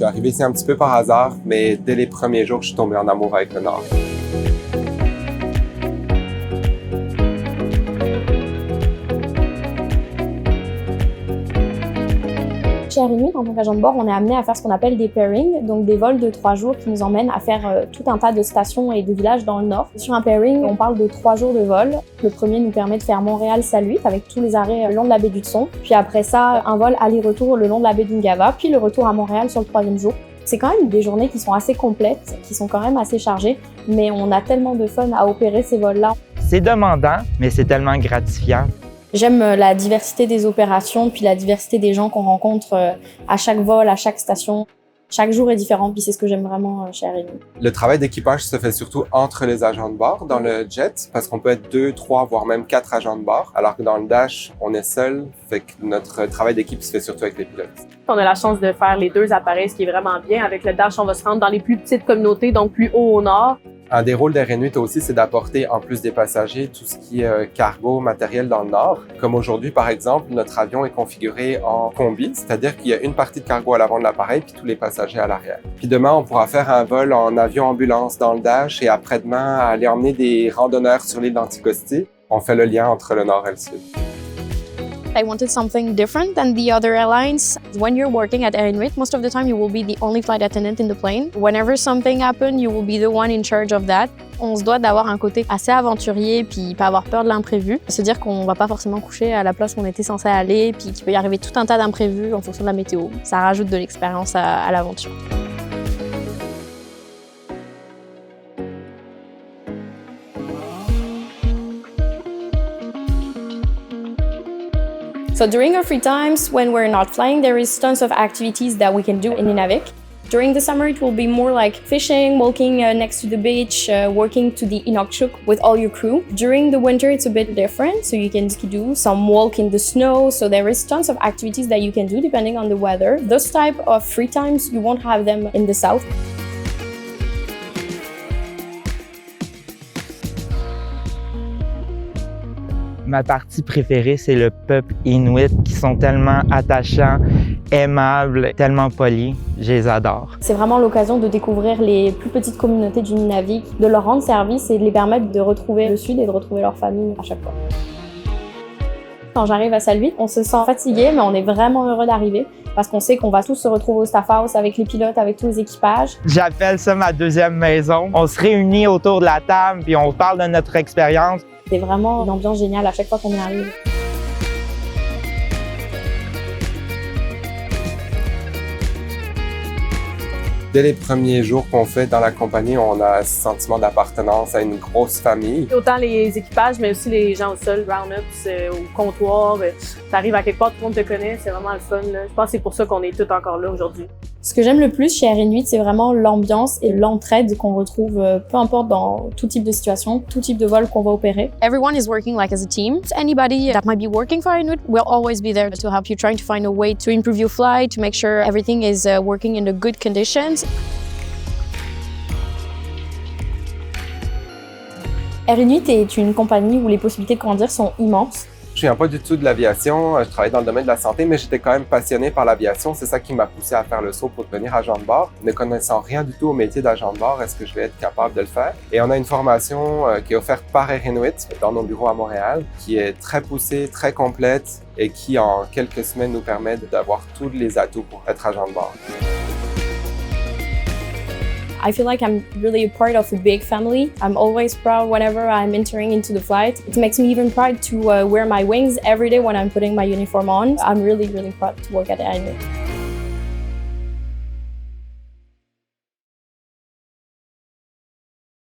suis arrivé ici un petit peu par hasard, mais dès les premiers jours, je suis tombé en amour avec le Nord. Chez Air Inuit, en tant qu'agent de bord, on est amené à faire ce qu'on appelle des pairings, donc des vols de 3 jours qui nous emmènent à faire tout un tas de stations et de villages dans le nord. Sur un pairing, on parle de 3 jours de vol. Le premier nous permet de faire Montréal-Saluit avec tous les arrêts le long de la baie d'Hudson. Puis après ça, un vol aller-retour le long de la baie d'Ungava, puis le retour à Montréal sur le 3e jour. C'est quand même des journées qui sont assez complètes, qui sont quand même assez chargées, mais on a tellement de fun à opérer ces vols-là. C'est demandant, mais c'est tellement gratifiant. J'aime la diversité des opérations, puis la diversité des gens qu'on rencontre à chaque vol, à chaque station. Chaque jour est différent, puis c'est ce que j'aime vraiment chez Air Inuit. Le travail d'équipage se fait surtout entre les agents de bord dans le jet, parce qu'on peut être 2, 3, voire même 4 agents de bord, alors que dans le Dash, on est seul, fait que notre travail d'équipe se fait surtout avec les pilotes. On a la chance de faire les 2 appareils, ce qui est vraiment bien. Avec le Dash, on va se rendre dans les plus petites communautés, donc plus haut au nord. Un des rôles d'Air Inuit aussi, c'est d'apporter, en plus des passagers, tout ce qui est cargo, matériel dans le nord. Comme aujourd'hui, par exemple, notre avion est configuré en combi, c'est-à-dire qu'il y a une partie de cargo à l'avant de l'appareil puis tous les passagers à l'arrière. Puis demain, on pourra faire un vol en avion-ambulance dans le Dash et après-demain, aller emmener des randonneurs sur l'île d'Anticosti. On fait le lien entre le nord et le sud. I wanted something different than the other airlines. When you're working at Air Inuit, most of the time you will be the only flight attendant in the plane. Whenever something happens, you will be the one in charge of that. On se doit d'avoir un côté assez aventurier puis pas avoir peur de l'imprévu. Se dire qu'on va pas forcément coucher à la place où on était censé aller puis qu'il peut y arriver tout un tas d'imprévus en fonction de la météo. Ça rajoute de l'expérience à l'aventure. So during our free times, when we're not flying, there is tons of activities that we can do in Nunavik. During the summer, it will be more like fishing, walking next to the beach, working to the Inukshuk with all your crew. During the winter, it's a bit different, so you can do some walk in the snow. So there is tons of activities that you can do depending on the weather. Those type of free times, you won't have them in the south. Ma partie préférée, c'est le peuple Inuit qui sont tellement attachants, aimables, tellement polis. Je les adore. C'est vraiment l'occasion de découvrir les plus petites communautés du Nunavik, de leur rendre service et de les permettre de retrouver le sud et de retrouver leur famille à chaque fois. Quand j'arrive à Saluit, on se sent fatigué, mais on est vraiment heureux d'arriver parce qu'on sait qu'on va tous se retrouver au staff house avec les pilotes, avec tous les équipages. J'appelle ça ma deuxième maison. On se réunit autour de la table puis on parle de notre expérience. C'est vraiment une ambiance géniale à chaque fois qu'on y arrive. Dès les premiers jours qu'on fait dans la compagnie, on a ce sentiment d'appartenance à une grosse famille. Autant les équipages, mais aussi les gens au sol, round-ups, au comptoir. T'arrives à quelque part, tout le monde te connaît, c'est vraiment le fun. Là. Je pense que c'est pour ça qu'on est tous encore là aujourd'hui. Ce que j'aime le plus chez Air Inuit, c'est vraiment l'ambiance et l'entraide qu'on retrouve peu importe dans tout type de situation, tout type de vol qu'on va opérer. Everyone is working like as a team. Anybody that might be working for Air Inuit will always be there to help you trying to find a way to improve your flight, to make sure everything is working in the good conditions. Air Inuit est une compagnie où les possibilités de grandir sont immenses. Je viens pas du tout de l'aviation, je travaille dans le domaine de la santé, mais j'étais quand même passionné par l'aviation. C'est ça qui m'a poussé à faire le saut pour devenir agent de bord. Ne connaissant rien du tout au métier d'agent de bord, est-ce que je vais être capable de le faire? Et on a une formation qui est offerte par Air Inuit dans nos bureaux à Montréal, qui est très poussée, très complète et qui en quelques semaines nous permet d'avoir tous les atouts pour être agent de bord. I feel like I'm really a part of a big family. I'm always proud whenever I'm entering into the flight. It makes me even proud to wear my wings every day when I'm putting my uniform on. I'm really, really proud to work at Air Inuit.